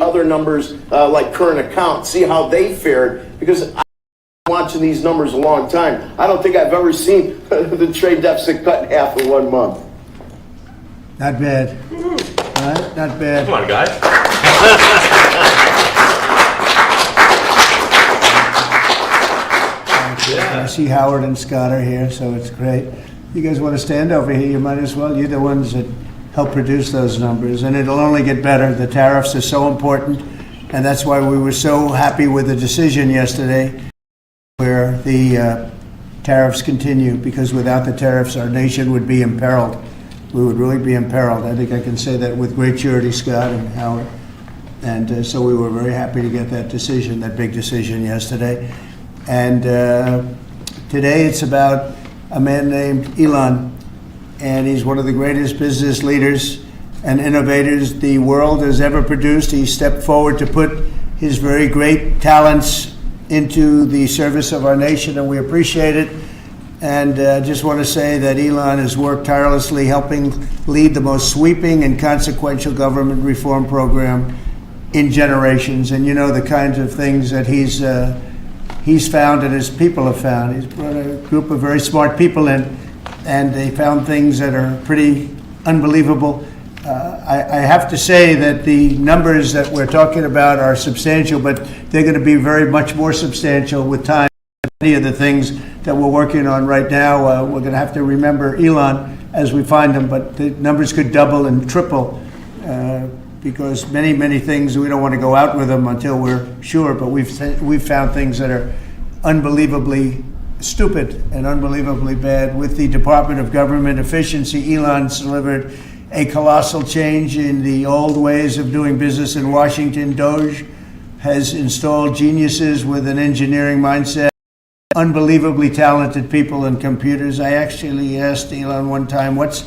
other numbers like current account, see how they fared, because I've been watching these numbers a long time. I don't think I've ever seen the trade deficit cut in half in 1 month. Not bad. Right? Not bad. Come on, guys. I see Howard and Scott are here, so it's great. You guys want to stand over here? You might as well. You're the ones that help produce those numbers, and it'll only get better. The tariffs are so important, and that's why we were so happy with the decision yesterday where the tariffs continue, because without the tariffs, our nation would be imperiled. We would really be imperiled. I think I can say that with great surety, Scott and Howard. And so we were very happy to get that decision, that big decision yesterday. And today it's about a man named Elon, and he's one of the greatest business leaders and innovators the world has ever produced. He stepped forward to put his very great talents into the service of our nation, and we appreciate it. And I just want to say that Elon has worked tirelessly helping lead the most sweeping and consequential government reform program in generations. And you know the kinds of things that he's found and his people have found. He's brought a group of very smart people in, and they found things that are pretty unbelievable. I have to say that the numbers that we're talking about are substantial, but they're going to be very much more substantial with time. Many of the things that we're working on right now, we're going to have to remember Elon as we find them, but the numbers could double and triple because many things, we don't want to go out with them until we're sure, but we've found things that are unbelievably stupid and unbelievably bad. With the Department of Government Efficiency, Elon's delivered a colossal change in the old ways of doing business in Washington. DOGE has installed geniuses with an engineering mindset, unbelievably talented people in computers. I actually asked Elon one time, what's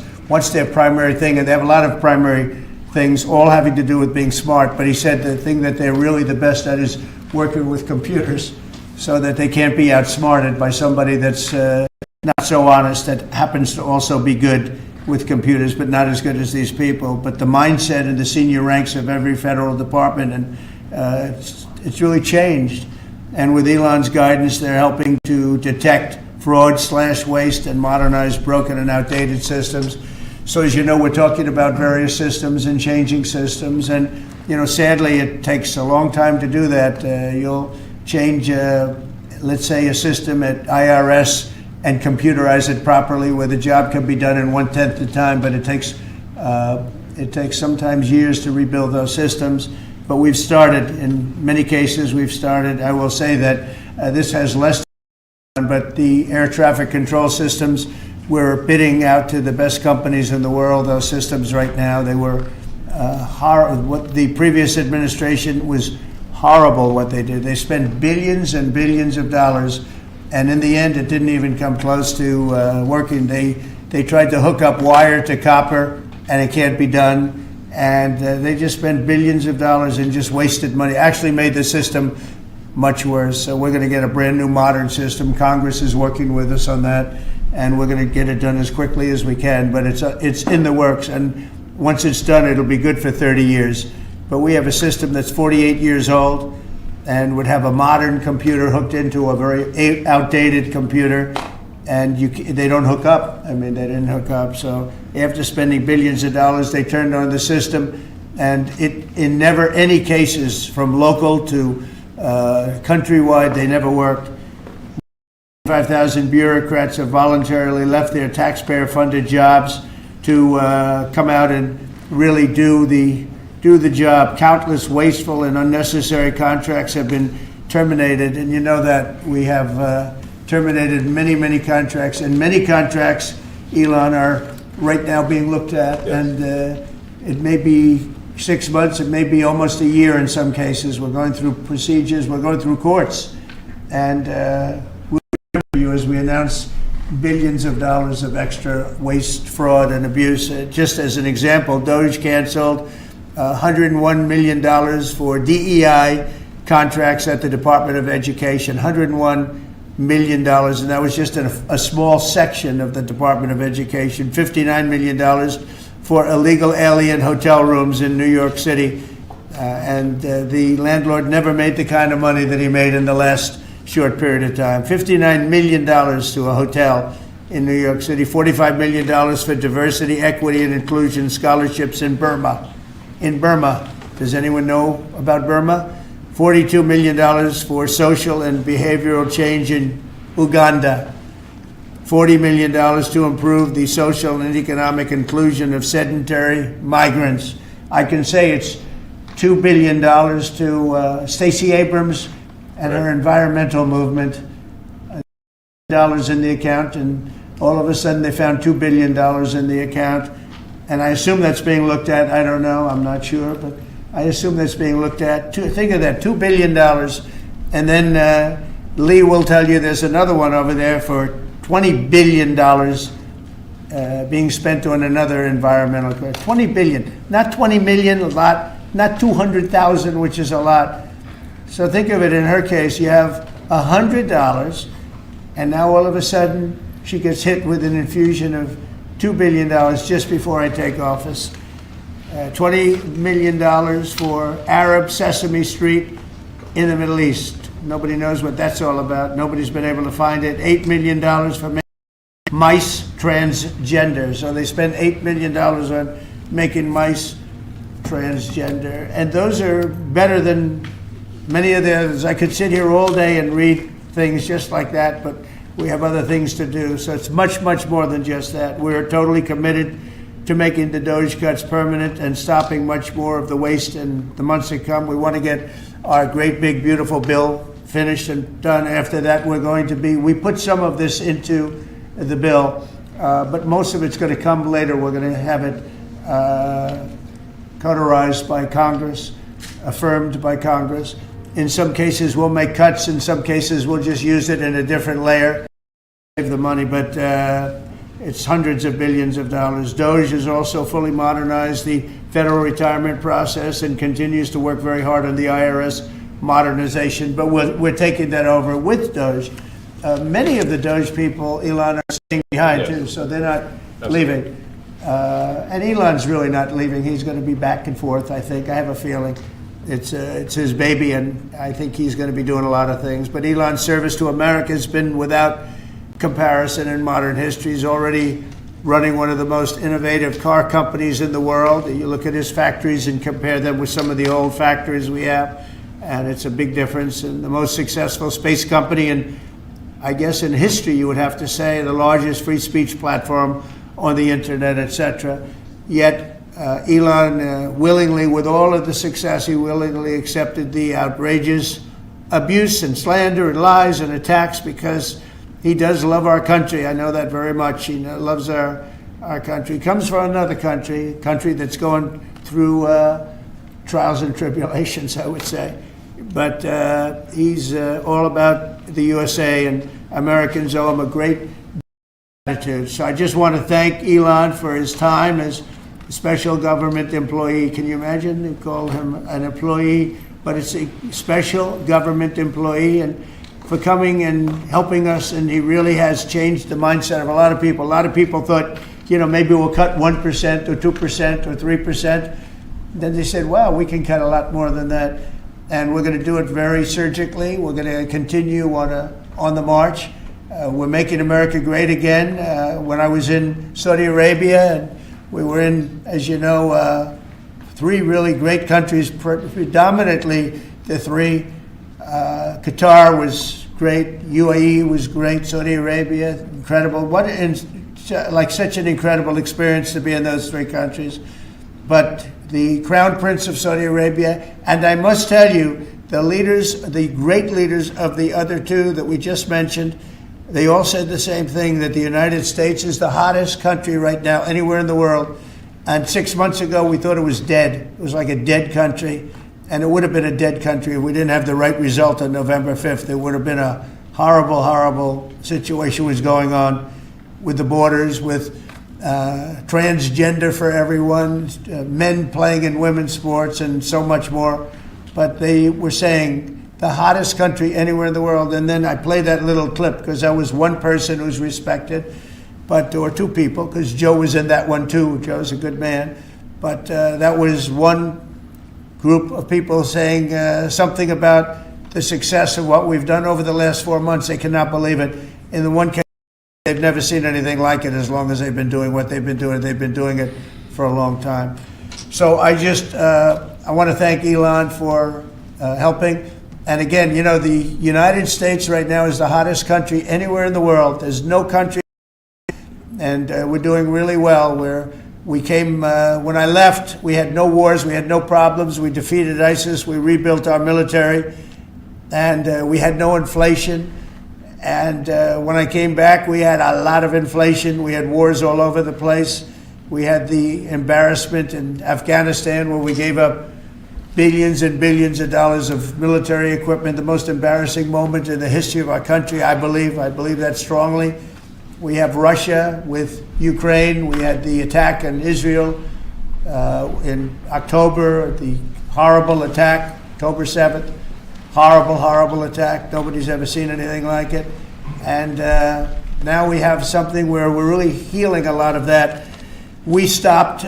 their primary thing? And they have a lot of primary things, all having to do with being smart. But he said the thing that they're really the best at is working with computers so that they can't be outsmarted by somebody that's not so honest, that happens to also be good with computers, but not as good as these people. But the mindset in the senior ranks of every federal department, and it's really changed. And with Elon's guidance, they're helping to detect fraud/waste and modernize broken and outdated systems. So as you know, we're talking about various systems and changing systems. And, you know, sadly, it takes a long time to do that. You'll change, let's say, a system at IRS and computerize it properly where the job can be done in 1/10 the time, but it takes sometimes years to rebuild those systems. But we've started, in many cases we've started. I will say that this has less, but the air traffic control systems, we're bidding out to the best companies in the world, those systems right now. They were what the previous administration was horrible what they did. They spent billions and billions of dollars, and in the end it didn't even come close to working. They tried to hook up wire to copper, and it can't be done. And they just spent billions of dollars and just wasted money. Actually made the system much worse. So we're going to get a brand new modern system. Congress is working with us on that, and we're going to get it done as quickly as we can. But it's in the works, and once it's done, it'll be good for 30 years. But we have a system that's 48 years old and would have a modern computer hooked into a very outdated computer. And they don't hook up. I mean, they didn't hook up. So after spending billions of dollars, they turned on the system, and in never any cases, from local to countrywide, they never worked. 5,000 bureaucrats have voluntarily left their taxpayer-funded jobs to come out and really do the job. Countless wasteful and unnecessary contracts have been terminated, and you know that we have terminated many contracts, and many contracts, Elon, are right now being looked at. Yes. And it may be 6 months, it may be almost a year in some cases. We're going through procedures, we're going through courts, and we'll remember you as we announce billions of dollars of extra waste, fraud, and abuse. Just as an example, DOGE canceled $101 million for DEI contracts at the Department of Education, $101 million, and that was just a small section of the Department of Education. $59 million for illegal alien hotel rooms in New York City. The landlord never made the kind of money that he made in the last short period of time. $59 million to a hotel in New York City, $45 million for diversity, equity, and inclusion scholarships in Burma. In Burma, does anyone know about Burma? $42 million for social and behavioral change in Uganda. $40 million to improve the social and economic inclusion of sedentary migrants. I can say it's $2 billion to Stacey Abrams and her environmental movement. Dollars in the account, and all of a sudden they found $2 billion in the account. And I assume that's being looked at. I don't know. I'm not sure, but I assume that's being looked at. Think of that, $2 billion. And then Lee will tell you there's another one over there for $20 billion being spent on another environmental question. $20 billion, not 20 million, a lot, not 200,000, which is a lot. So think of it, in her case, you have $100, and now all of a sudden she gets hit with an infusion of $2 billion just before I take office. $20 million for Arab Sesame Street in the Middle East. Nobody knows what that's all about. Nobody's been able to find it. $8 million for mice transgender. So they spend $8 million on making mice transgender. And those are better than many of the others. I could sit here all day and read things just like that, but we have other things to do. So it's much, much more than just that. We're totally committed to making the DOGE cuts permanent and stopping much more of the waste in the months to come. We want to get our great, big, beautiful bill finished and done. After that, we put some of this into the bill, but most of it's going to come later. We're going to have it cauterized by Congress, affirmed by Congress. In some cases, we'll make cuts. In some cases, we'll just use it in a different layer, save the money, but it's hundreds of billions of dollars. DOGE has also fully modernized the federal retirement process and continues to work very hard on the IRS modernization, but we're taking that over with DOGE. Many of the DOGE people, Elon, are staying behind too, so they're not leaving. And Elon's really not leaving. He's going to be back and forth, I think. I have a feeling. It's his baby, and I think he's going to be doing a lot of things. But Elon's service to America has been without comparison in modern history. He's already running one of the most innovative car companies in the world. You look at his factories and compare them with some of the old factories we have, and it's a big difference. And the most successful space company, and I guess in history you would have to say the largest free speech platform on the internet, etc. Yet Elon willingly, with all of the success, he willingly accepted the outrageous abuse and slander and lies and attacks because he does love our country. I know that very much. He loves our country. He comes from another country, a country that's going through trials and tribulations, I would say. But he's all about the USA, and Americans owe him a great gratitude. So I just want to thank Elon for his time as a special government employee. Can you imagine? They call him an employee, but it's a special government employee, and for coming and helping us. And he really has changed the mindset of a lot of people. A lot of people thought, maybe we'll cut 1% or 2% or 3%. Then they said, wow, we can cut a lot more than that. And we're going to do it very surgically. We're going to continue on the march. We're making America great again. When I was in Saudi Arabia, and we were in, as you know, three really great countries, predominantly the three. Qatar was great, UAE was great, Saudi Arabia, incredible. Such an incredible experience to be in those three countries. But the Crown Prince of Saudi Arabia, and I must tell you, the great leaders of the other two that we just mentioned, they all said the same thing, that the United States is the hottest country right now anywhere in the world. And 6 months ago, we thought it was dead. It was like a dead country. And it would have been a dead country if we didn't have the right result on November 5th. It would have been a horrible, horrible situation was going on with the borders, with transgender for everyone, men playing in women's sports, and so much more. But they were saying the hottest country anywhere in the world. And then I played that little clip because I was one person who's respected, or two people, because Joe was in that one too. Joe's a good man. But that was one group of people saying something about the success of what we've done over the last 4 months. They cannot believe it. In the one case, they've never seen anything like it as long as they've been doing what they've been doing. They've been doing it for a long time. So I want to thank Elon for helping. And again, you know, the United States right now is the hottest country anywhere in the world. There's no country, and we're doing really well. We came, when I left, we had no wars, we had no problems. We defeated ISIS, we rebuilt our military, and we had no inflation. And when I came back, we had a lot of inflation. We had wars all over the place. We had the embarrassment in Afghanistan where we gave up billions and billions of dollars of military equipment, the most embarrassing moment in the history of our country, I believe. I believe that strongly. We have Russia with Ukraine. We had the attack on Israel in October, the horrible attack, October 7th. Horrible, horrible attack. Nobody's ever seen anything like it. And now we have something where we're really healing a lot of that. We stopped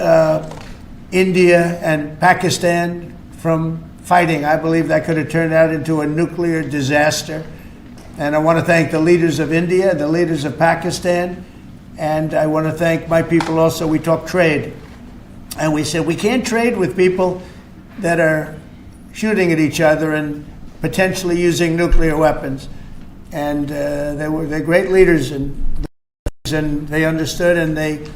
India and Pakistan from fighting. I believe that could have turned out into a nuclear disaster. And I want to thank the leaders of India, the leaders of Pakistan, and I want to thank my people also. We talked trade. And we said we can't trade with people that are shooting at each other and potentially using nuclear weapons. And they're great leaders, and they understood, and they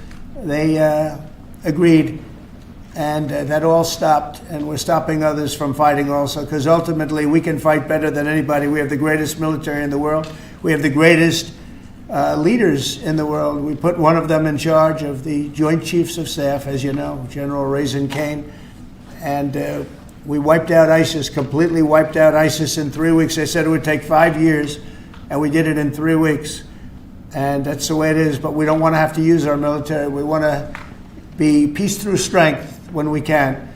agreed. And that all stopped, and we're stopping others from fighting also, because ultimately we can fight better than anybody. We have the greatest military in the world. We have the greatest leaders in the world. We put one of them in charge of the Joint Chiefs of Staff, as you know, General Raisin Kane. And we wiped out ISIS, completely wiped out ISIS in 3 weeks. They said it would take 5 years, and we did it in 3 weeks. And that's the way it is, but we don't want to have to use our military. We want to be peace through strength when we can,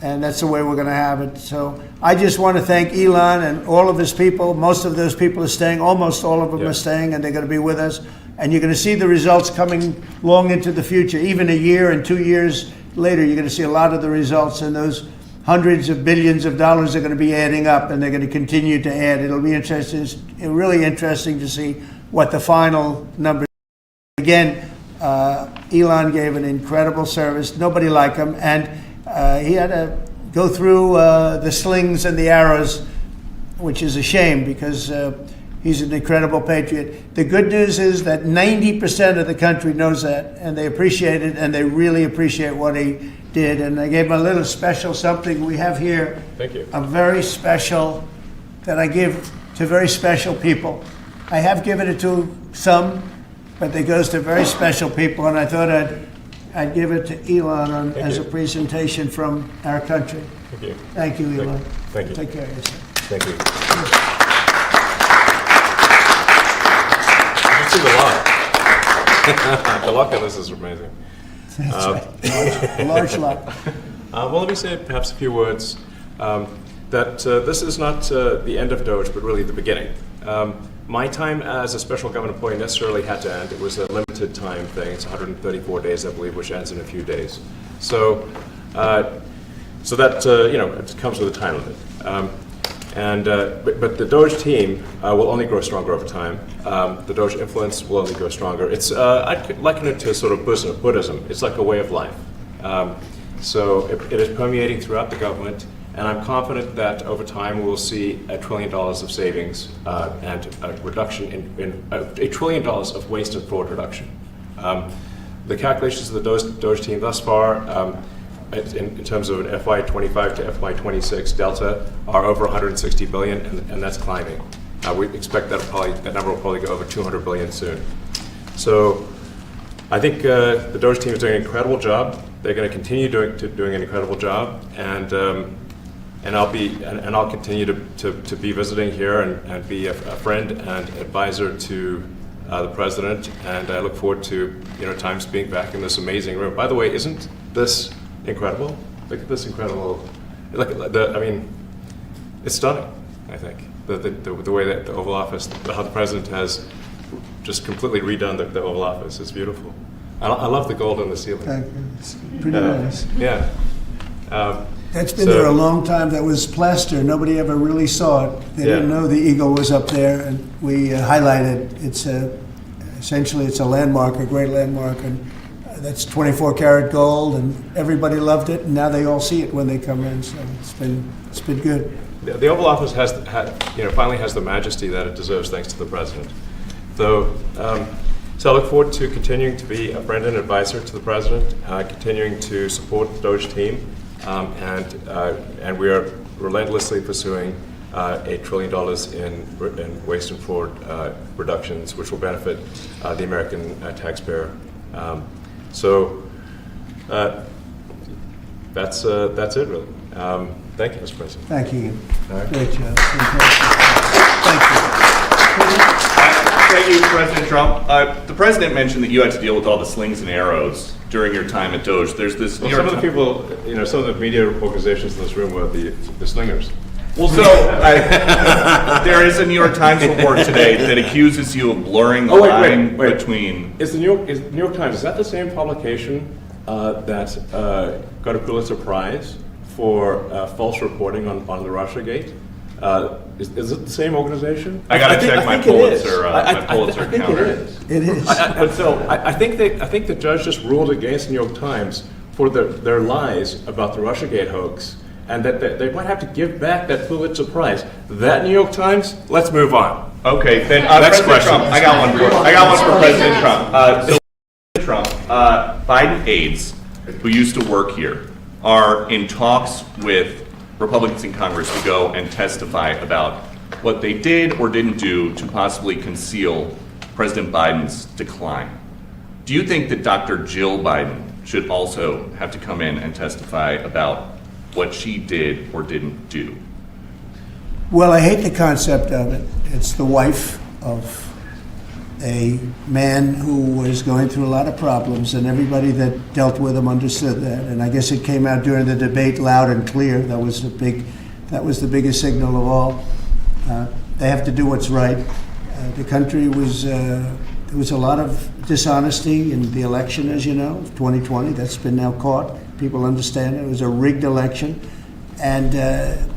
and that's the way we're going to have it. So I just want to thank Elon and all of his people. Most of those people are staying, almost all of them are staying, and they're going to be with us. And you're going to see the results coming long into the future. Even a year and 2 years later, you're going to see a lot of the results, and those hundreds of billions of dollars are going to be adding up, and they're going to continue to add. It'll be interesting, really interesting to see what the final numbers are. Again, Elon gave an incredible service. Nobody like him, and he had to go through the slings and the arrows, which is a shame because he's an incredible patriot. The good news is that 90% of the country knows that, and they appreciate it, and they really appreciate what he did. And I gave him a little special something we have here. Thank you. A very special that I give to very special people. I have given it to some, but it goes to very special people, and I thought I'd give it to Elon as a presentation from our country. Thank you. Thank you, Elon. Thank you. Take care of yourself. Thank you. You see the lock. The lock on this is amazing. That's right. A large lot. Well, let me say perhaps a few words that this is not the end of DOGE, but really the beginning. My time as a special government employee necessarily had to end. It was a limited time thing. It's 134 days, I believe, which ends in a few days. So that it comes with a time limit. But the DOGE team will only grow stronger over time. The DOGE influence will only grow stronger. I'd liken it to sort of Buddhism. It's like a way of life. So it is permeating throughout the government. And I'm confident that over time we'll see $1 trillion of savings and a reduction in $1 trillion of waste and fraud reduction. The calculations of the DOGE team thus far, in terms of an FY25 to FY26 delta, are over 160 billion, and that's climbing. We expect that number will probably go over 200 billion soon. So I think the DOGE team is doing an incredible job. They're going to continue doing an incredible job, and I'll continue to be visiting here and be a friend and advisor to the president. And I look forward to times being back in this amazing room. By the way, isn't this incredible? Look at this incredible. It's stunning. I think the way that the Oval Office, how the president has just completely redone the Oval Office. It's beautiful. I love the gold on the ceiling. Thank you. It's pretty nice. Yeah. That's been there a long time. That was plaster. Nobody ever really saw it. They didn't know the eagle was up there, and we highlighted. It's essentially it's a landmark, a great landmark, and that's 24 karat gold, and everybody loved it, and now they all see it when they come in. So it's been good. The Oval Office finally has the majesty that it deserves, thanks to the president. So I look forward to continuing to be a friend and advisor to the president, continuing to support the DOGE team, and we are relentlessly pursuing $8 trillion in waste and fraud reductions, which will benefit the American taxpayer. That's it, really. Thank you, Mr. President. Thank you. All right. Great job. Thank Thank you, President Trump. The president mentioned that you had to deal with all the slings and arrows during your time at DOGE. There's this. Well, some of the people, some of the media organizations in this room were the slingers. Well, so there is a New York Times report today that accuses you of blurring the line between. Is the New York Times, is that the same publication that got a Pulitzer Prize for false reporting on the Russiagate? Is it the same organization? I got to check my Pulitzer. My Pulitzer I think counter. it is. It is. I think the judge just ruled against the New York Times for their lies about the Russiagate hoax, and that they might have to give back that Pulitzer Prize. That New York Times. Let's move on. Okay, then Next President question. Trump. I got one for President Trump. President Trump, Biden aides who used to work here are in talks with Republicans in Congress to go and testify about what they did or didn't do to possibly conceal President Biden's decline. Do you think that Dr. Jill Biden should also have to come in and testify about what she did or didn't do? Well, I hate the concept of it. It's the wife of a man who was going through a lot of problems, and everybody that dealt with him understood that. And I guess it came out during the debate loud and clear. That was the biggest signal of all. They have to do what's right. The country was there was a lot of dishonesty in the election, as you know, 2020. That's been now caught. People understand it was a rigged election. And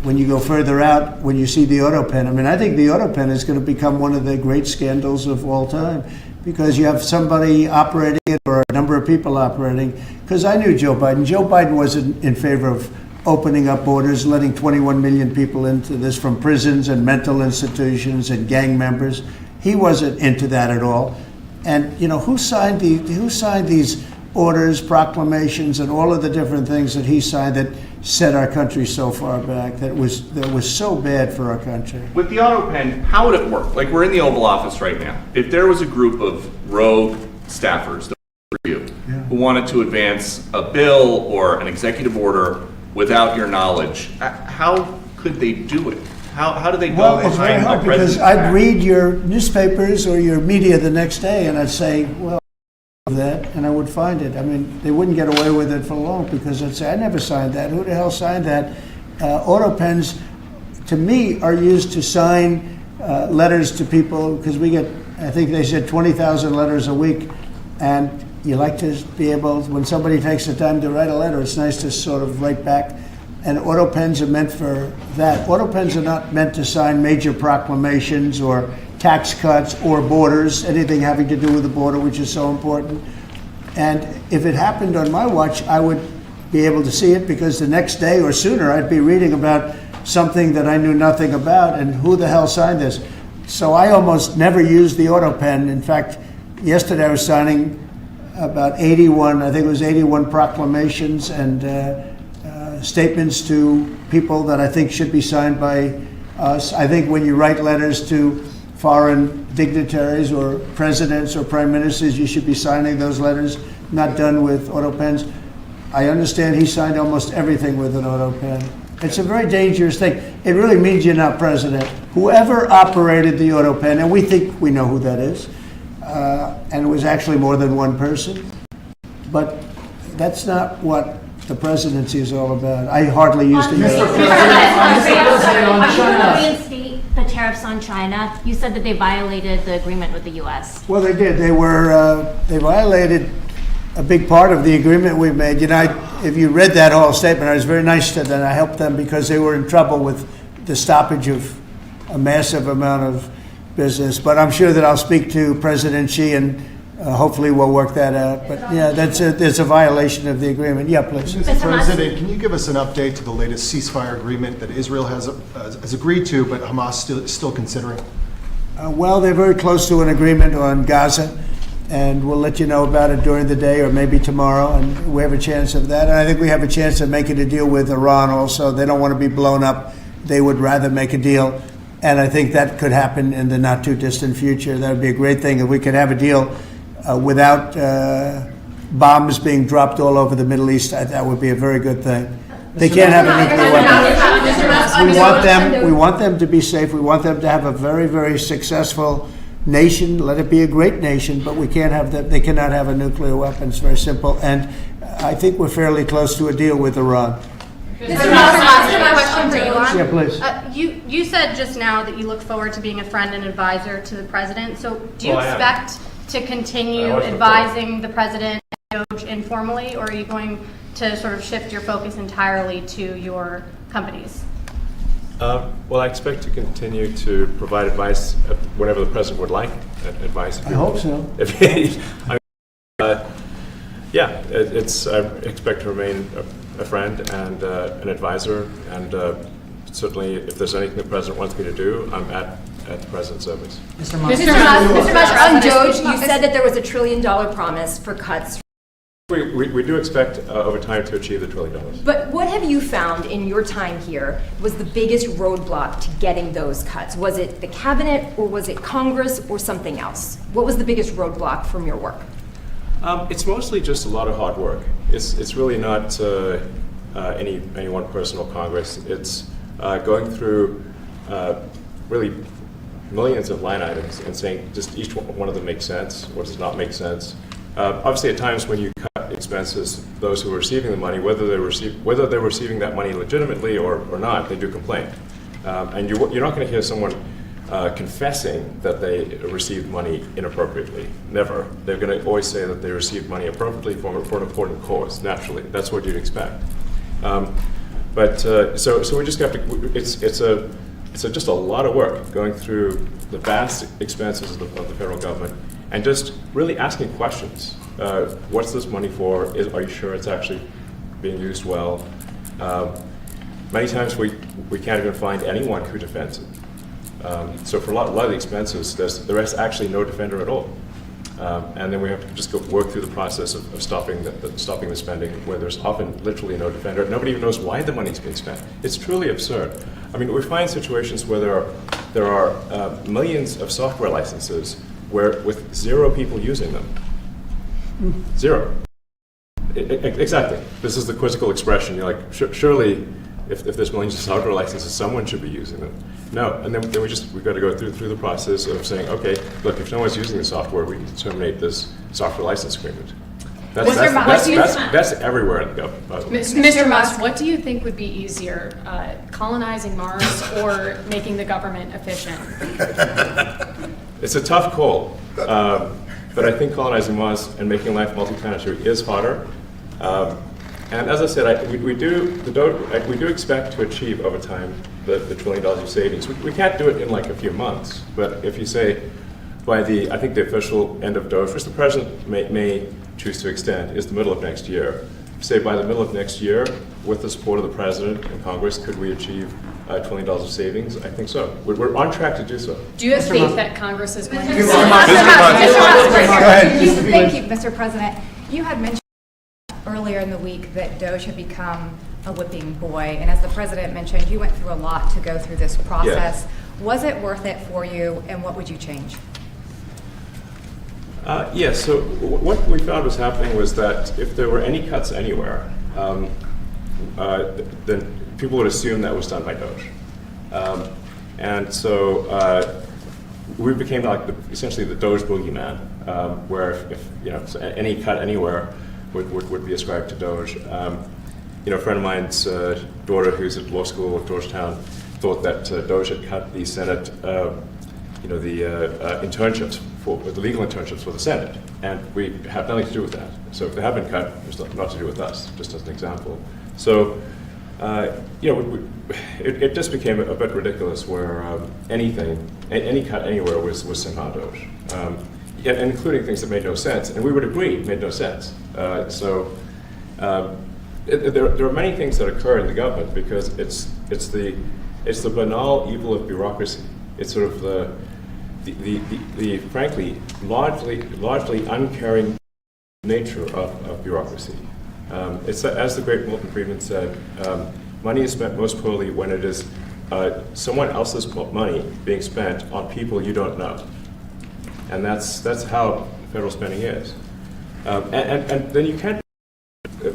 when you go further out, when you see the auto pen, I think the auto pen is going to become one of the great scandals of all time, because you have somebody operating it or a number of people operating. Because I knew Joe Biden. Joe Biden wasn't in favor of opening up borders, letting 21 million people into this from prisons and mental institutions and gang members. He wasn't into that at all. And who signed these orders, proclamations, and all of the different things that he signed that set our country so far back, that was so bad for our country? With the auto pen, how would it work? Like, we're in the Oval Office right now. If there was a group of rogue staffers who wanted to advance a bill or an executive order without your knowledge, how could they do it? How do they go It's very behind hard, a because president's I'd back? read your newspapers or your media the next day, and I'd say, well, that, and I would find it. They wouldn't get away with it for long, because I'd say, I never signed that. Who the hell signed that? Auto pens, to me, are used to sign letters to people, because we get, I think they said 20,000 letters a week, and you like to be able, when somebody takes the time to write a letter, it's nice to sort of write back. And auto pens are meant for that. Auto pens are not meant to sign major proclamations or tax cuts or borders, anything having to do with the border, which is so important. And if it happened on my watch, I would be able to see it, because the next day or sooner I'd be reading about something that I knew nothing about, and who the hell signed this? So I almost never use the auto pen. In fact, yesterday I was signing about 81, I think it was 81 proclamations and statements to people that I think should be signed by us. I think when you write letters to foreign dignitaries or presidents or prime ministers, you should be signing those letters, not done with auto pens. I understand he signed almost everything with an auto pen. It's a very dangerous thing. It really means you're not president. Whoever operated the auto pen, and we think we know who that is, and it was actually more than one person, but that's not what the presidency is all about. I hardly used to use it. Are you going to reinstate the tariffs on China? You said that they violated the agreement with the U.S. Well, they did. They violated a big part of the agreement we made. You know, if you read that whole statement, I was very nice to them. I helped them because they were in trouble with the stoppage of a massive amount of business. But I'm sure that I'll speak to President Xi and hopefully we'll work that out. But yeah, there's a violation of the agreement. Yeah, please. Mr. President, can you give us an update to the latest ceasefire agreement that Israel has agreed to, but Hamas is still considering? Well, they're very close to an agreement on Gaza, and we'll let you know about it during the day or maybe tomorrow, and we have a chance of that. And I think we have a chance of making a deal with Iran also. They don't want to be blown up. They would rather make a deal, and I think that could happen in the not-too-distant future. That would be a great thing if we could have a deal without bombs being dropped all over the Middle East. That would be a very good thing. They can't have a nuclear weapon. We want them to be safe. We want them to have a very, very successful nation. Let it be a great nation, but we can't have that. They cannot have a nuclear weapon. It's very simple. And I think we're fairly close to a deal with Iran. Mr. Musk, question for Elon. Yeah, please. You said just now that you look forward to being a friend and advisor to the president. So do you expect to continue advising the president and DOGE informally, or are you going to sort of shift your focus entirely to your companies? Well, I expect to continue to provide advice whenever the president would like advice. I hope so. I expect to remain a friend and an advisor, and certainly if there's anything the president wants me to do, I'm at the president's service. Mr. Musk, on DOGE, you said that there was $1 trillion promise for cuts. We do expect over time to achieve the $1 trillion. But what have you found in your time here was the biggest roadblock to getting those cuts? Was it the cabinet, or was it Congress, or something else? What was the biggest roadblock from your work? It's mostly just a lot of hard work. It's really not any one person or Congress. It's going through really millions of line items and saying just each one of them makes sense or does not make sense. Obviously, at times when you cut expenses, those who are receiving the money, whether they're receiving that money legitimately or not, they do complain. And you're not going to hear someone confessing that they received money inappropriately. Never. They're going to always say that they received money appropriately for an important cause. Naturally, that's what you'd expect. So we just have to. It's just a lot of work going through the vast expenses of the federal government and just really asking questions. What's this money for? Are you sure it's actually being used well? Many times we can't even find anyone who defends it. So for a lot of the expenses, there's actually no defender at all. And then we have to just work through the process of stopping the spending, where there's often literally no defender. Nobody even knows why the money's being spent. It's truly absurd. I mean, we find situations where there are millions of software licenses with 0 people using them. 0. Exactly. This is the quizzical expression. You're like, surely, if there's millions of software licenses, someone should be using them. No, and then we've got to go through the process of saying, okay, look, if no one's using the software, we can terminate this software license agreement. That's everywhere in the government, by the way. Mr. Musk, what do you think would be easier, colonizing Mars or making the government efficient? It's a tough call, but I think colonizing Mars and making life multi-planetary is harder. And as I said, we do expect to achieve over time the $1 trillion of savings. We can't do it in like a few months, but if you say by the official end of DOGE, which the president may choose to extend, is the middle of next year. Say by the middle of next year, with the support of the president and Congress, could we achieve $1 trillion of savings? I think so. We're on track to do so. Do you have faith that Congress is going to? Thank you, Mr. President. You had mentioned earlier in the week that DOGE had become a whipping boy, and as the president mentioned, you went through a lot to go through this process. Yeah. Was it worth it for you, and what would you change? Yes, so what we found was happening was that if there were any cuts anywhere, then people would assume that was done by DOGE. And so we became like essentially the DOGE boogeyman, where if any cut anywhere would be ascribed to DOGE. A friend of mine's daughter, who's at law school at Georgetown, thought that DOGE had cut the Senate internships the legal internships for the Senate, and we have nothing to do with that. So if they have been cut, it's not to do with us. Just as an example. So it just became a bit ridiculous where any cut anywhere was somehow DOGE, including things that made no sense, and we would agree made no sense. There are many things that occur in the government because it's the banal evil of bureaucracy. It's sort of the frankly largely uncaring nature of bureaucracy. It's as the great Milton Friedman said, money is spent most poorly when it is someone else's money being spent on people you don't know, and that's how federal spending is. And then you can't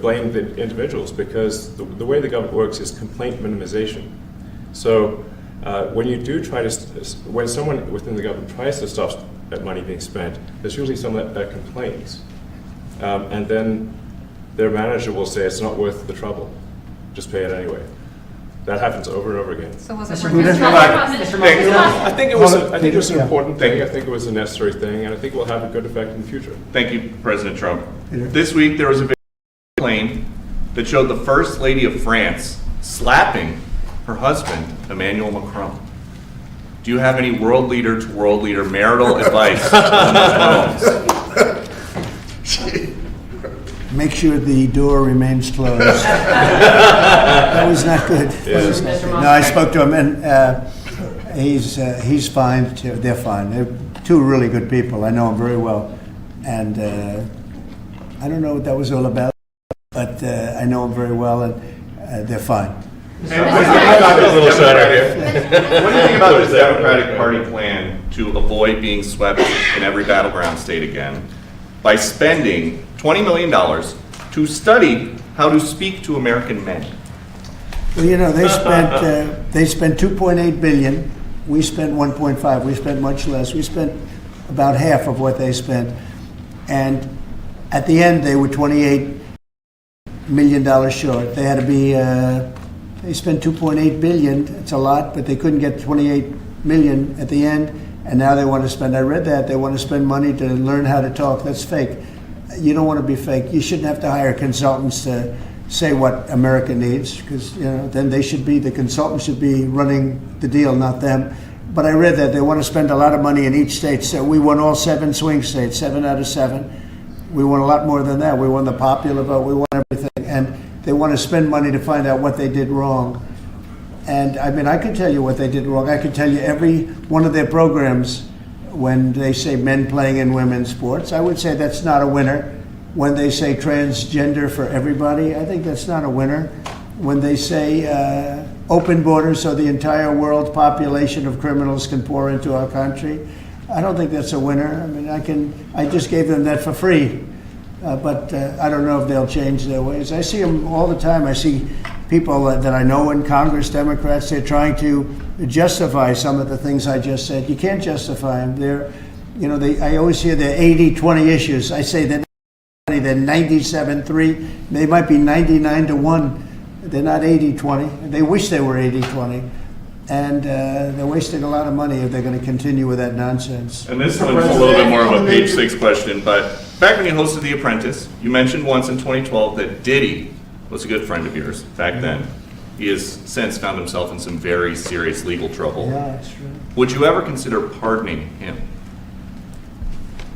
blame the individuals because the way the government works is complaint minimization. So when you do try to, when someone within the government tries to stop that money being spent, there's usually someone that complains, and then their manager will say it's not worth the trouble, just pay it anyway. That happens over and over again. So was it Mr. worth it? I think it was an Yeah. important thing. I think it was a necessary thing, and I think it will have a good effect in the future. Thank you, President Trump. Peter. This week, there was a plane that showed the First Lady of France slapping her husband, Emmanuel Macron. Do you have any world leader to world leader marital advice on those phones? Make sure the door remains closed. That was not good. That was not good. No, I spoke to him, and he's fine too. They're fine. They're two really good people. I know them very well, and I don't know what that was all about, but I know them very well, and they're fine. What do you think about this Democratic Party plan to avoid being swept in every battleground state again by spending $20 million to study how to speak to American men? Well, they spent 2.8 billion. We spent 1.5. We spent much less. We spent about half of what they spent, and at the end they were $28 million short. They had to be. They spent 2.8 billion. It's a lot, but they couldn't get 28 million at the end, and now they want to spend. I read that they want to spend money to learn how to talk. That's fake. You don't want to be fake. You shouldn't have to hire consultants to say what America needs, because then the consultants should be running the deal, not them. But I read that they want to spend a lot of money in each state. So we won all 7 swing states, 7 out of 7. We won a lot more than that. We won the popular vote. We won everything, and they want to spend money to find out what they did wrong. And I mean, I can tell you what they did wrong. I can tell you every one of their programs. When they say men playing in women's sports, I would say that's not a winner. When they say transgender for everybody, I think that's not a winner. When they say open borders so the entire world population of criminals can pour into our country, I don't think that's a winner. I mean, I just gave them that for free, but I don't know if they'll change their ways. I see them all the time. I see people that I know in Congress, Democrats, they're trying to justify some of the things I just said. You can't justify them. I always hear they're 80-20 issues. I say they're 97-3. They might be 99-1. They're not 80-20. They wish they were 80-20. And they're wasting a lot of money if they're going to continue with that nonsense. And this one's a little bit more of a page 6 question, but back when you hosted The Apprentice, you mentioned once in 2012 that Diddy was a good friend of yours back then. He has since found himself in some very serious legal trouble. Yeah, that's true. Would you ever consider pardoning him?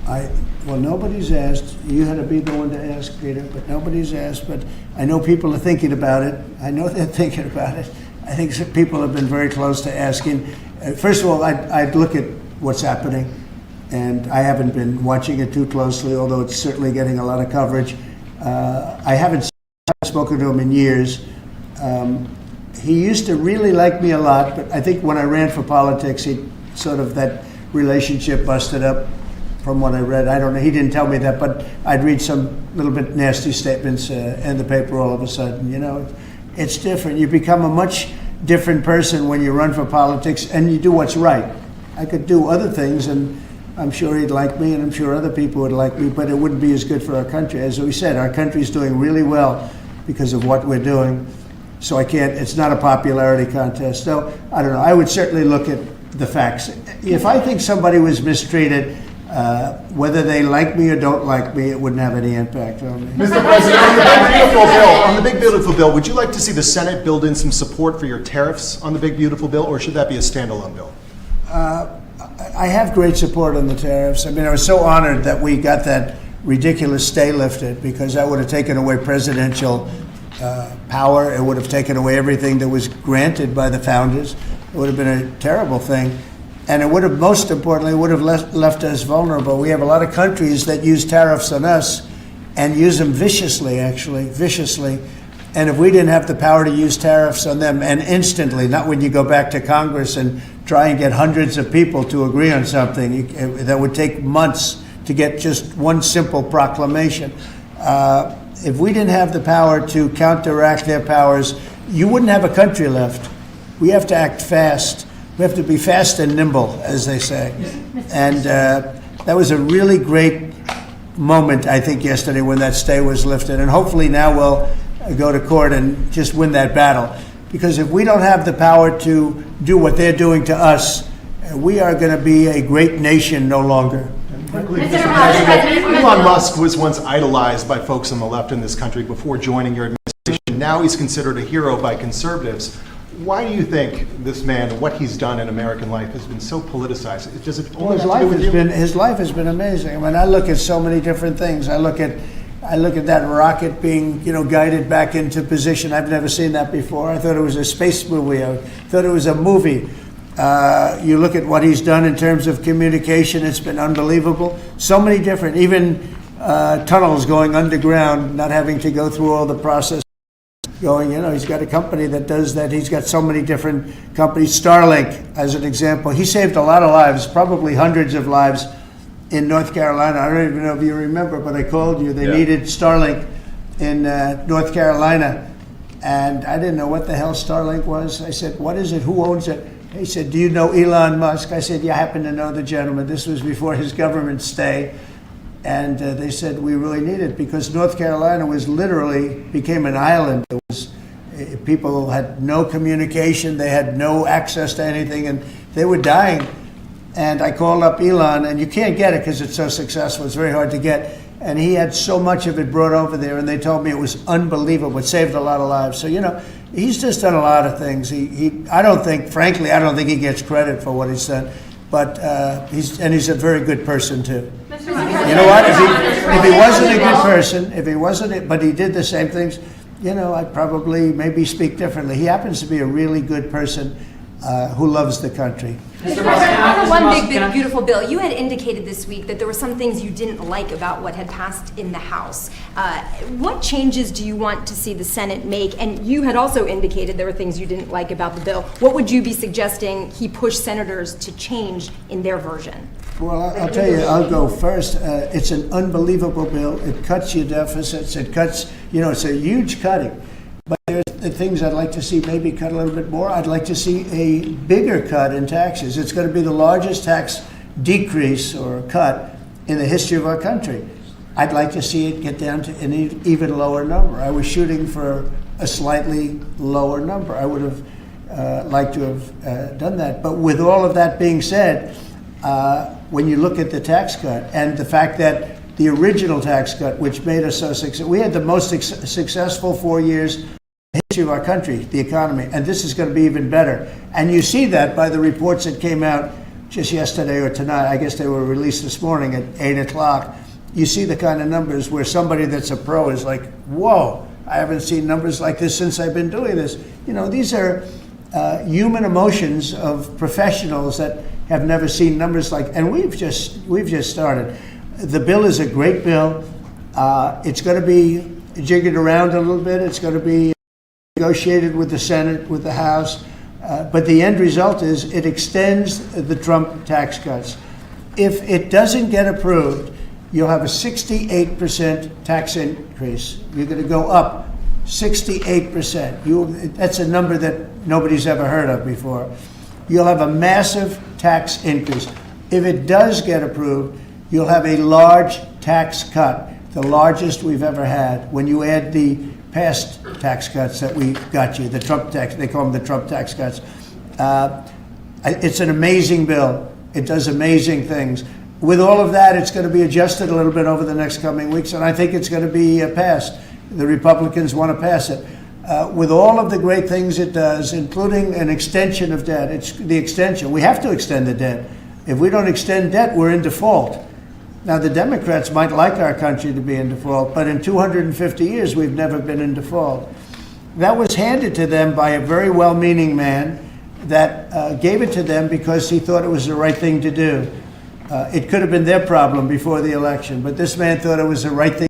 Well, nobody's asked. You had to be the one to ask, Peter, but nobody's asked. But I know people are thinking about it. I know they're thinking about it. I think some people have been very close to asking. First of all, I'd look at what's happening, and I haven't been watching it too closely, although it's certainly getting a lot of coverage. I haven't spoken to him in years. He used to really like me a lot, but I think when I ran for politics, that relationship busted up. From what I read, I don't know. He didn't tell me that, but I'd read some little bit nasty statements in the paper all of a sudden. It's different. You become a much different person when you run for politics and you do what's right. I could do other things, and I'm sure he'd like me, and I'm sure other people would like me, but it wouldn't be as good for our country. As we said, our country's doing really well because of what we're doing. So it's not a popularity contest. So I don't know. I would certainly look at the facts. If I think somebody was mistreated, whether they like me or don't like me, it wouldn't have any impact on me. Mr. President, on the big beautiful bill, would you like to see the Senate build in some support for your tariffs on the big beautiful bill, or should that be a standalone bill? I have great support on the tariffs. I mean, I was so honored that we got that ridiculous stay lifted, because that would have taken away presidential power. It would have taken away everything that was granted by the founders. It would have been a terrible thing. And it would have, most importantly, would have left us vulnerable. We have a lot of countries that use tariffs on us and use them viciously, actually, viciously. And if we didn't have the power to use tariffs on them, and instantly, not when you go back to Congress and try and get hundreds of people to agree on something, that would take months to get just one simple proclamation. If we didn't have the power to counteract their powers, you wouldn't have a country left. We have to act fast. We have to be fast and nimble, as they say. And that was a really great moment, I think, yesterday when that stay was lifted. And hopefully now we'll go to court and just win that battle. Because if we don't have the power to do what they're doing to us, we are going to be a great nation no longer. Quickly, Mr. President, Elon Musk was once idolized by folks on the left in this country before joining your administration. Now he's considered a hero by conservatives. Why do you think this man, what he's done in American life, has been so politicized? Does it only have to do with you? His life has been amazing. I mean, I look at so many different things. I look at that rocket being, guided back into position. I've never seen that before. I thought it was a space movie. I thought it was a movie. You look at what he's done in terms of communication. It's been unbelievable. So many different, even tunnels going underground, not having to go through all the process. He's got a company that does that. He's got so many different companies. Starlink, as an example. He saved a lot of lives, probably hundreds of lives in North Carolina. I don't even know if you remember, but I called you. They needed Starlink in North Carolina. And I didn't know what the hell Starlink was. I said, what is it? Who owns it? He said, do you know Elon Musk? I said, yeah, I happen to know the gentleman. This was before his government stay. And they said, we really need it, because North Carolina became an island. People had no communication. They had no access to anything, and they were dying. And I called up Elon, and you can't get it because it's so successful. It's very hard to get. And he had so much of it brought over there, and they told me it was unbelievable. It saved a lot of lives. So, he's just done a lot of things. I don't think he gets credit for what he's done. But he's a very good person too. You know what? If he wasn't a good person, but he did the same things, I'd probably maybe speak differently. He happens to be a really good person who loves the country. Mr. President, on the one big, beautiful bill, you had indicated this week that there were some things you didn't like about what had passed in the House. What changes do you want to see the Senate make? And you had also indicated there were things you didn't like about the bill. What would you be suggesting he push senators to change in their version? Well, I'll tell you, I'll go first. It's an unbelievable bill. It cuts your deficits. It cuts, it's a huge cutting. But there's the things I'd like to see maybe cut a little bit more. I'd like to see a bigger cut in taxes. It's going to be the largest tax decrease or cut in the history of our country. I'd like to see it get down to an even lower number. I was shooting for a slightly lower number. I would have liked to have done that. But with all of that being said, when you look at the tax cut and the fact that the original tax cut, which made us so successful, we had the most successful 4 years in the history of our country, the economy, and this is going to be even better. And you see that by the reports that came out just yesterday or tonight. I guess they were released this morning at 8 o'clock. You see the kind of numbers where somebody that's a pro is like, whoa, I haven't seen numbers like this since I've been doing this. These are human emotions of professionals that have never seen numbers like, and we've just started. The bill is a great bill. It's going to be jiggered around a little bit. It's going to be negotiated with the Senate, with the House. But the end result is it extends the Trump tax cuts. If it doesn't get approved, you'll have a 68% tax increase. You're going to go up 68%. That's a number that nobody's ever heard of before. You'll have a massive tax increase. If it does get approved, you'll have a large tax cut, the largest we've ever had. When you add the past tax cuts that we got you, the Trump tax, they call them the Trump tax cuts. It's an amazing bill. It does amazing things. With all of that, it's going to be adjusted a little bit over the next coming weeks, and I think it's going to be passed. The Republicans want to pass it. With all of the great things it does, including an extension of debt, it's the extension. We have to extend the debt. If we don't extend debt, we're in default. Now, the Democrats might like our country to be in default, but in 250 years, we've never been in default. That was handed to them by a very well-meaning man that gave it to them because he thought it was the right thing to do. It could have been their problem before the election, but this man thought it was the right thing.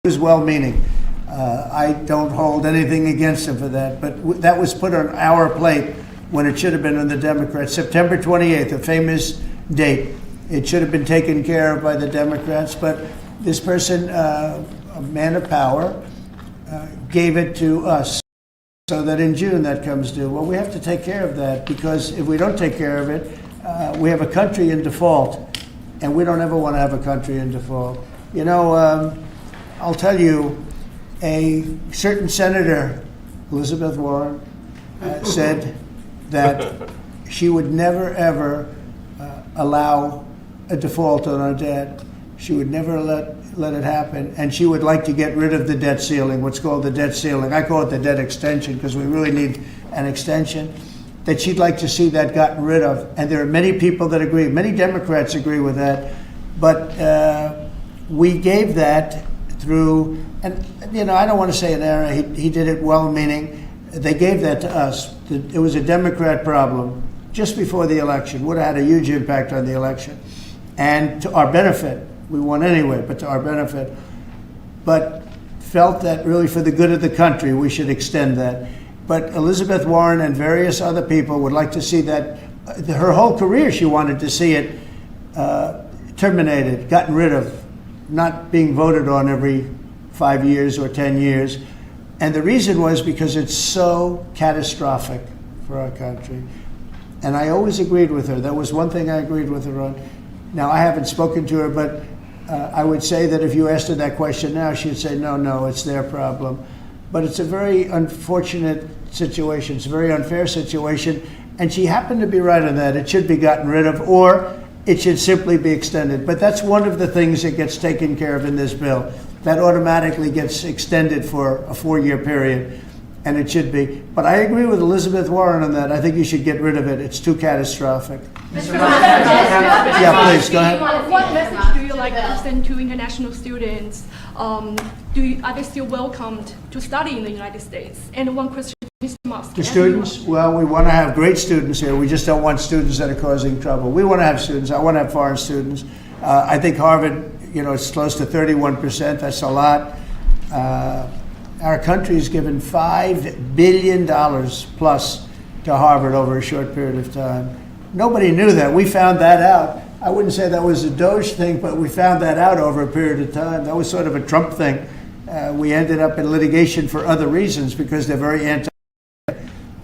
He was well-meaning. I don't hold anything against him for that, but that was put on our plate when it should have been on the Democrats. September 28th, a famous date. It should have been taken care of by the Democrats, but this person, a man of power, gave it to us so that in June that comes due. Well, we have to take care of that, because if we don't take care of it, we have a country in default, and we don't ever want to have a country in default. You know, I'll tell you, a certain senator, Elizabeth Warren, said that she would never, ever allow a default on our debt. She would never let it happen, and she would like to get rid of the debt ceiling, what's called the debt ceiling. I call it the debt extension because we really need an extension, that she'd like to see that gotten rid of. And there are many people that agree. Many Democrats agree with that. But we gave that through, and you know, I don't want to say an error. He did it well-meaning. They gave that to us. It was a Democrat problem just before the election. Would have had a huge impact on the election. And to our benefit, we won anyway, but to our benefit. But felt that really for the good of the country, we should extend that. But Elizabeth Warren and various other people would like to see that. Her whole career, she wanted to see it terminated, gotten rid of, not being voted on every 5 years or 10 years. And the reason was because it's so catastrophic for our country. And I always agreed with her. That was one thing I agreed with her on. Now, I haven't spoken to her, but I would say that if you asked her that question now, she'd say, no, it's their problem. But it's a very unfortunate situation. It's a very unfair situation. And she happened to be right on that. It should be gotten rid of, or it should simply be extended. But that's one of the things that gets taken care of in this bill. That automatically gets extended for a 4-year period, and it should be. But I agree with Elizabeth Warren on that. I think you should get rid of it. It's too catastrophic. Yeah, please, go ahead. What message do you like to send to international students? Are they still welcomed to study in the United States? And one question, Mr. Musk. The students? Well, we want to have great students here. We just don't want students that are causing trouble. We want to have students. I want to have foreign students. I think Harvard, you know, it's close to 31%. That's a lot. Our country's given $5 billion plus to Harvard over a short period of time. Nobody knew that. We found that out. I wouldn't say that was a DOGE thing, but we found that out over a period of time. That was sort of a Trump thing. We ended up in litigation for other reasons because they're very anti.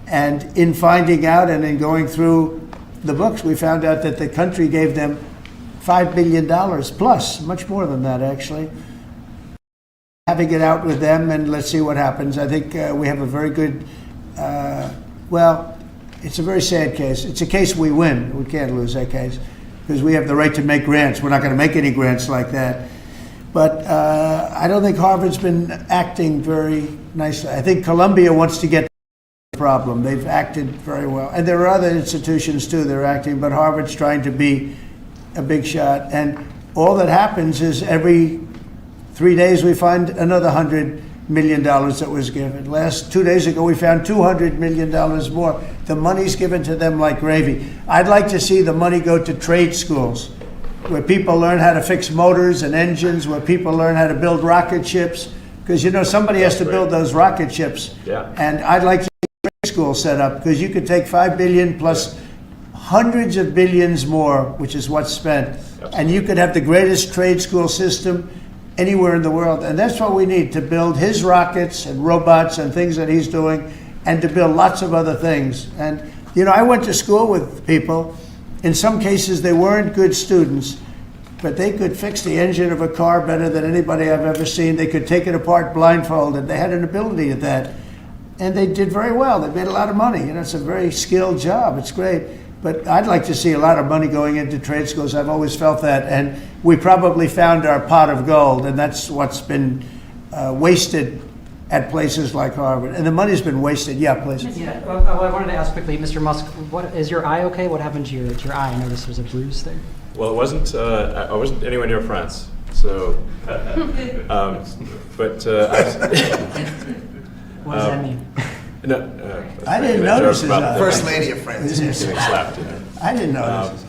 And in finding out and in going through the books, we found out that the country gave them $5 billion plus, much more than that, actually. Having it out with them, and let's see what happens. I think we have a very good, well, it's a very sad case. It's a case we win. We can't lose that case because we have the right to make grants. We're not going to make any grants like that. But I don't think Harvard's been acting very nicely. I think Columbia wants to get the problem. They've acted very well. And there are other institutions, too, that are acting, but Harvard's trying to be a big shot. And all that happens is every 3 days we find another $100 million that was given. 2 days ago we found $200 million more. The money's given to them like gravy. I'd like to see the money go to trade schools where people learn how to fix motors and engines, where people learn how to build rocket ships, because you know somebody has to build those rocket ships. Yeah. And I'd like to see a trade school set up because you could take $5 billion plus hundreds of billions more, which is what's spent, and you could have the greatest trade school system anywhere in the world. And that's what we need to build his rockets and robots and things that he's doing, and to build lots of other things. And, you know, I went to school with people. In some cases, they weren't good students, but they could fix the engine of a car better than anybody I've ever seen. They could take it apart blindfolded. They had an ability at that. And they did very well. They made a lot of money. You know, it's a very skilled job. It's great. But I'd like to see a lot of money going into trade schools. I've always felt that. And we probably found our pot of gold, and that's what's been wasted at places like Harvard. And the money's been wasted. Yeah, please. Yeah, well, I wanted to ask quickly, Mr. Musk, is your eye okay? What happened to your eye? I noticed there's a bruise there. Well, it wasn't. I wasn't anywhere near France, so. What does that mean? No, I didn't notice his eye. First lady of France. Getting slapped. You know. I didn't notice.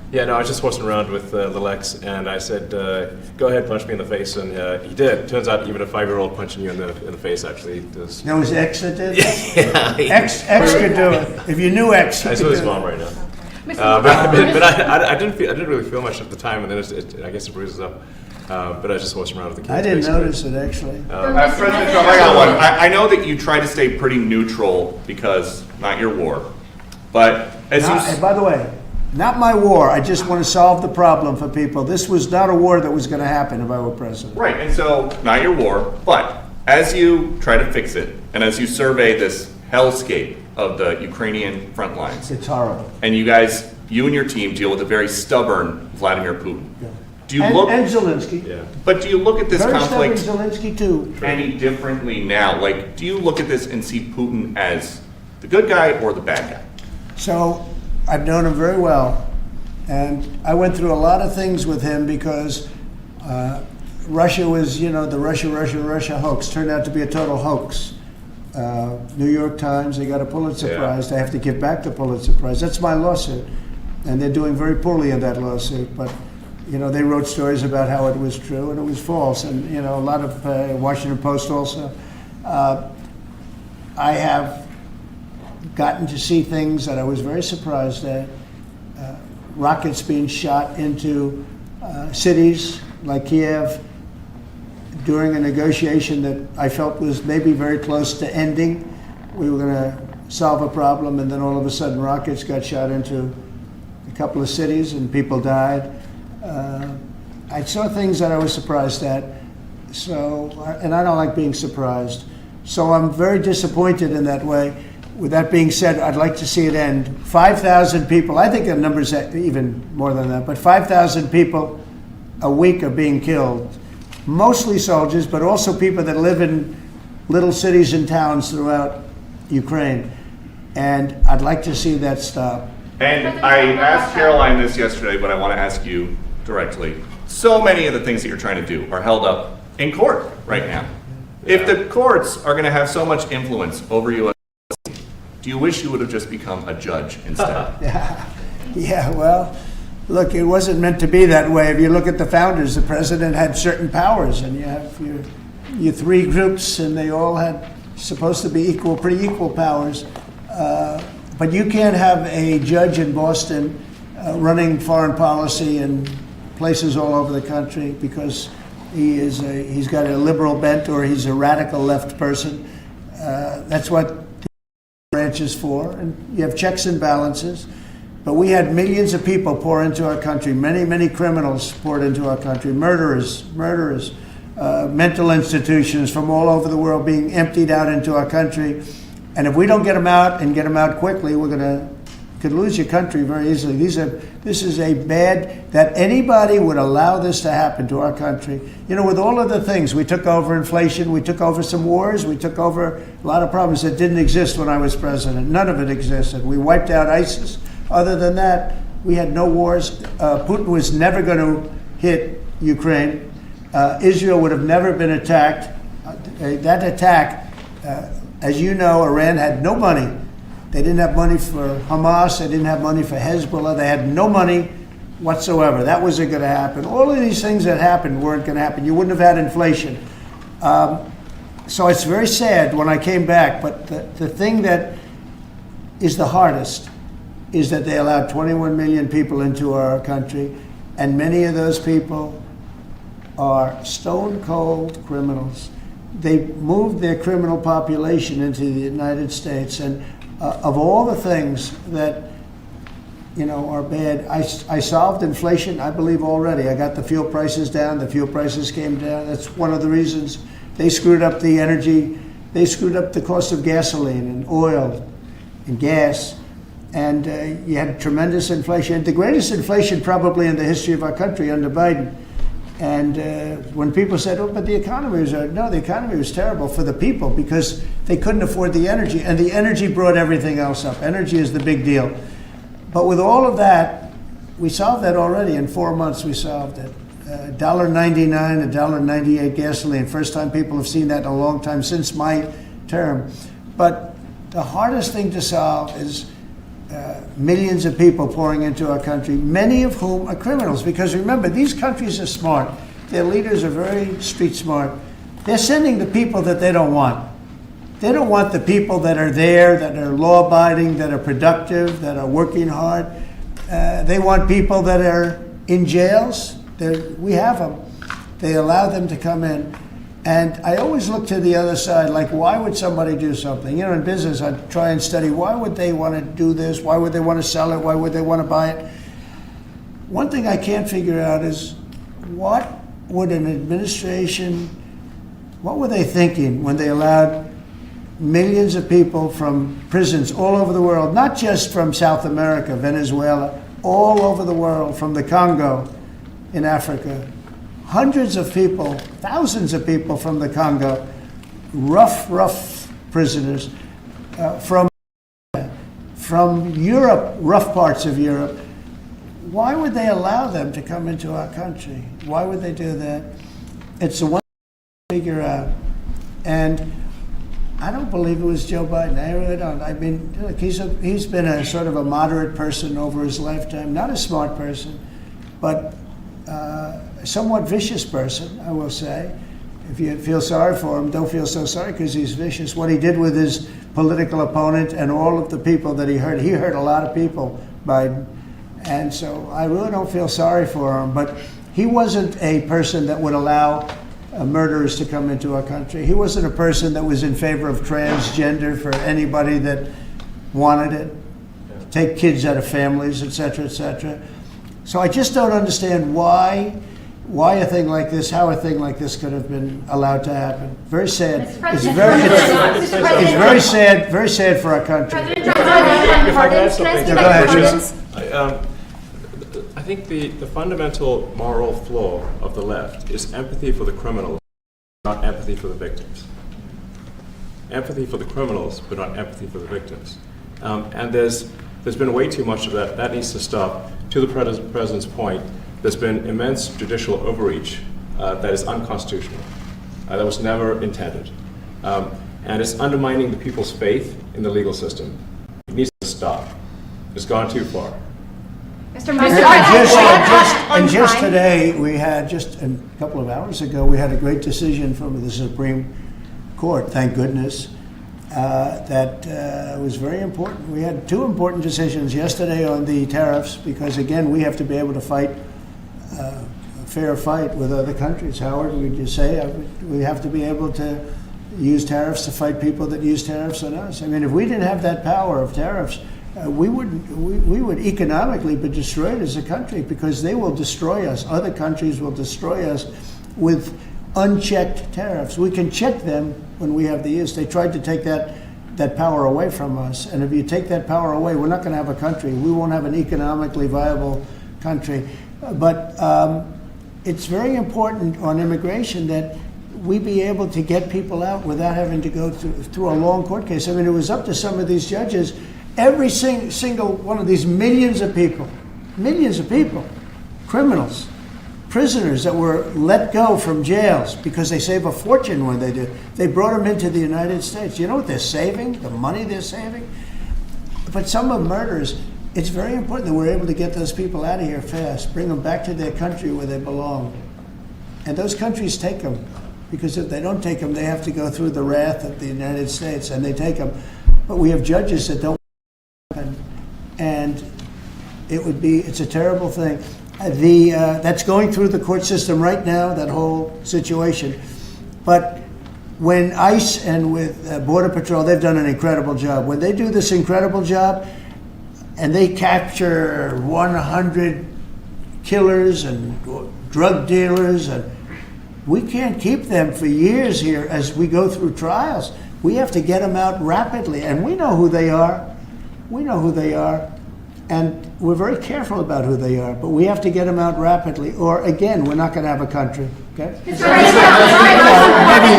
Yeah, no, I was just horsing around with little X, and I said, "Go ahead, punch me in the face," and he did. Turns out, even a 5-year-old punching you in the face actually does. That was X that did? Yeah. X could do it. If you knew X, I saw his mom right now. But I didn't really feel much at the time, and then I guess it bruises up. But I was just horsing around with the kids. I didn't basically. notice it actually. President Trump, I got one. I know that you try to stay pretty neutral because not your war, but And by the way, not my war. I just want to solve the problem for people. This was not a war that was going to happen if I were president. Right, and so not your war, but as you try to fix it, and as you survey this hellscape of the Ukrainian front lines, It's horrible. and you and your team deal with a very stubborn Vladimir Putin. Yeah. Do you And Zelensky. Yeah. But do you look at this Very conflict stubborn Zelensky too. any differently now? Like, do you look at this and see Putin as the good guy or the bad guy? So I've known him very well, and I went through a lot of things with him because Russia was, the Russia hoax turned out to be a total hoax. New York Times, they got a Pulitzer Prize. They have to give back the Pulitzer Prize. That's my lawsuit, and they're doing very poorly in that lawsuit. But they wrote stories about how it was true and it was false, and a lot of Washington Post also. I have gotten to see things that I was very surprised at. Rockets being shot into cities like Kiev during a negotiation that I felt was maybe very close to ending. We were going to solve a problem, and then all of a sudden rockets got shot into a couple of cities and people died. I saw things that I was surprised at. And I don't like being surprised. So I'm very disappointed in that way. With that being said, I'd like to see it end. 5,000 people, I think the number's even more than that, but 5,000 people a week are being killed. Mostly soldiers, but also people that live in little cities and towns throughout Ukraine. And I'd like to see that stop. And I asked Caroline this yesterday, but I want to ask you directly. So many of the things that you're trying to do are held up in court right now. If the courts are going to have so much influence over you, do you wish you would have just become a judge instead? Yeah, well, look, it wasn't meant to be that way. If you look at the founders, the president had certain powers, and you have your three groups, and they all had supposed to be pretty equal powers. But you can't have a judge in Boston running foreign policy in places all over the country because he's got a liberal bent or he's a radical left person. That's what the branch is for, and you have checks and balances. But we had millions of people pour into our country, many criminals poured into our country, murderers, mental institutions from all over the world being emptied out into our country. And if we don't get them out and get them out quickly, could lose your country very easily. This is a bad, that anybody would allow this to happen to our country. With all of the things, we took over inflation, we took over some wars, we took over a lot of problems that didn't exist when I was president. None of it existed. We wiped out ISIS. Other than that, we had no wars. Putin was never going to hit Ukraine. Israel would have never been attacked. That attack, as you know, Iran had no money. They didn't have money for Hamas. They didn't have money for Hezbollah. They had no money whatsoever. That wasn't going to happen. All of these things that happened weren't going to happen. You wouldn't have had inflation. So it's very sad when I came back. But the thing that is the hardest is that they allowed 21 million people into our country, and many of those people are stone cold criminals. They moved their criminal population into the United States, and of all the things that are bad, I solved inflation, I believe, already. I got the fuel prices down. The fuel prices came down. That's one of the reasons. They screwed up the energy. They screwed up the cost of gasoline and oil and gas. And you had tremendous inflation, the greatest inflation probably in the history of our country under Biden. And when people said, oh, but the economy was, no, the economy was terrible for the people because they couldn't afford the energy. And the energy brought everything else up. Energy is the big deal. But with all of that, we solved that already. In 4 months, we solved it. $1.99, $1.98 gasoline. First time people have seen that in a long time since my term. But the hardest thing to solve is millions of people pouring into our country, many of whom are criminals. Because remember, these countries are smart. Their leaders are very street smart. They're sending the people that they don't want. They don't want the people that are there, that are law-abiding, that are productive, that are working hard. They want people that are in jails. We have them. They allow them to come in. And I always look to the other side, like, why would somebody do something? You know, in business, I try and study, why would they want to do this? Why would they want to sell it? Why would they want to buy it? One thing I can't figure out is, what would an administration, what were they thinking when they allowed millions of people from prisons all over the world, not just from South America, Venezuela, all over the world, from the Congo in Africa, hundreds of people, thousands of people from the Congo, rough prisoners, from Europe, rough parts of Europe. Why would they allow them to come into our country? Why would they do that? It's the one thing to figure out. And I don't believe it was Joe Biden. I really don't. I mean, look, he's been a sort of a moderate person over his lifetime, not a smart person, but a somewhat vicious person, I will say. If you feel sorry for him, don't feel so sorry because he's vicious. What he did with his political opponent and all of the people that he hurt a lot of people, Biden. And so I really don't feel sorry for him, but he wasn't a person that would allow murderers to come into our country. He wasn't a person that was in favor of transgender for anybody that wanted it, take kids out of families, et cetera, et cetera. So I just don't understand why a thing like this, how a thing like this could have been allowed to happen. Very sad. It's very sad for our country. I think the fundamental moral flaw of the left is empathy for the criminals, not empathy for the victims. Empathy for the criminals, but not empathy for the victims. And there's been way too much of that. That needs to stop. To the president's point, there's been immense judicial overreach that is unconstitutional. That was never intended. And it's undermining the people's faith in the legal system. It needs to stop. It's gone too far. Mr. Musk, just today, we had, just a couple of hours ago, we had a great decision from the Supreme Court, thank goodness, that was very important. We had two important decisions yesterday on the tariffs, because again, we have to be able to fight a fair fight with other countries. Howard, would you say we have to be able to use tariffs to fight people that use tariffs on us? I mean, if we didn't have that power of tariffs, we would economically be destroyed as a country, because they will destroy us. Other countries will destroy us with unchecked tariffs. We can check them when we have the use. They tried to take that power away from us. And if you take that power away, we're not going to have a country. We won't have an economically viable country. But it's very important on immigration that we be able to get people out without having to go through a long court case. I mean, it was up to some of these judges. Every single one of these millions of people, criminals, prisoners that were let go from jails because they save a fortune when they do. They brought them into the United States. You know what they're saving? The money they're saving? But some of murders, it's very important that we're able to get those people out of here fast, bring them back to their country where they belong. And those countries take them, because if they don't take them, they have to go through the wrath of the United States, and they take them. But we have judges that don't. And it's a terrible thing. That's going through the court system right now, that whole situation. But when ICE and with Border Patrol, they've done an incredible job. When they do this incredible job and they capture 100 killers and drug dealers, and we can't keep them for years here as we go through trials. We have to get them out rapidly, and we know who they are. we know who they are, and we're very careful about who they are, but we have to get them out rapidly, or again, we're not going to have a country, okay? Maybe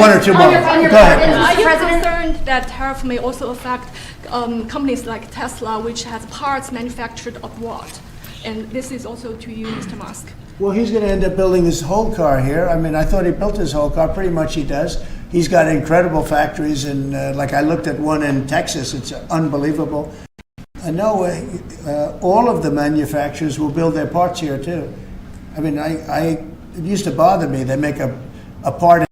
one or two more. Go ahead. Are you concerned that tariff may also affect companies like Tesla, which has parts manufactured abroad? And this is also to you, Mr. Musk. Well, he's going to end up building his whole car here. I mean, I thought he built his whole car. Pretty much he does. He's got incredible factories, and like I looked at one in Texas. It's unbelievable. No, all of the manufacturers will build their parts here too. I mean, it used to bother me. They make a part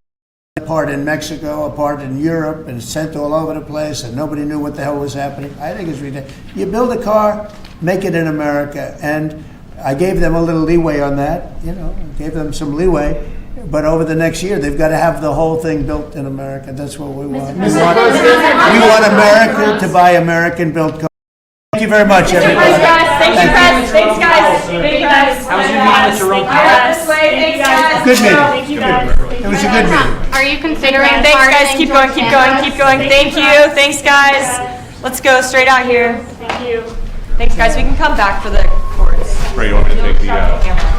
in Mexico, a part in Europe, and it's sent all over the place, and nobody knew what the hell was happening. I think it's ridiculous. You build a car, make it in America, and I gave them a little leeway on that. Gave them some leeway. But over the next year, they've got to have the whole thing built in America. That's what we want. We want America to buy American-built cars. Thank you very much, everybody. Thanks, guys. Thanks, guys. Thank you, guys. How was your meeting with Jerome Powell? Thanks, guys. Good meeting. Thank you, guys. It was a good meeting. Are you considering? Thanks, guys. Keep going, keep going, keep going. Thank you. Thanks, guys. Let's go straight out here. Thank you. Thanks, guys. We can come back for the chorus. Ray, you want me to take the